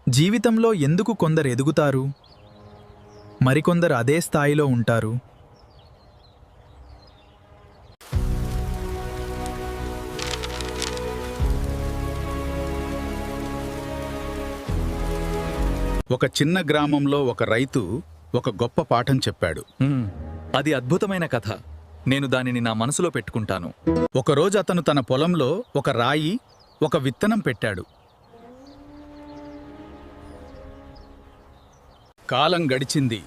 జీవితంలో ఎందుకు కొందరు ఎదుగుతారు, మరికొందరు అదే స్థాయిలో ఉంటారు? ఒక చిన్న గ్రామంలో ఒక రైతు ఒక గొప్ప పాఠం చెప్పాడు. అది అద్భుతమైన కథ. నేను దానిని నా మనసులో పెట్టుకుంటాను. ఒకరోజు అతను తన పొలంలో ఒక రాయి, ఒక విత్తనం పెట్టాడు. కాలం గడిచింది.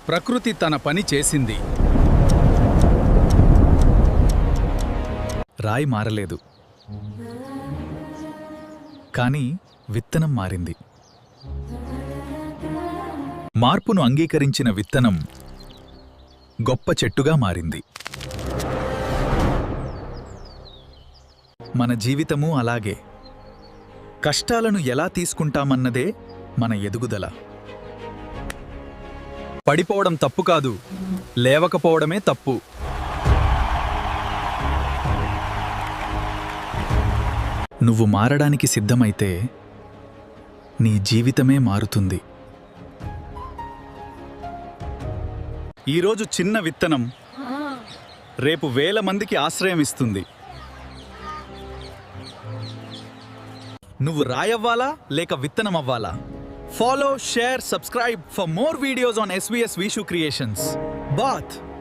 ప్రకృతి తన పని చేసింది. రాయి మారలేదు, కానీ విత్తనం మారింది. మార్పును అంగీకరించిన విత్తనం గొప్ప చెట్టుగా మారింది. మన జీవితమూ అలాగే. కష్టాలను ఎలా తీసుకుంటామన్నదే మన ఎదుగుదల. పడిపోవడం తప్పు కాదు, లేవకపోవడమే తప్పు. నువ్వు మారడానికి సిద్ధమైతే నీ జీవితమే మారుతుంది. ఈరోజు చిన్న విత్తనం రేపు వేల మందికి ఆశ్రయం ఇస్తుంది. నువ్వు రాయవ్వాలా లేక విత్తనం అవ్వాలా? Follow, share, subscribe for more videos on SVS Vishu Creations. Bath.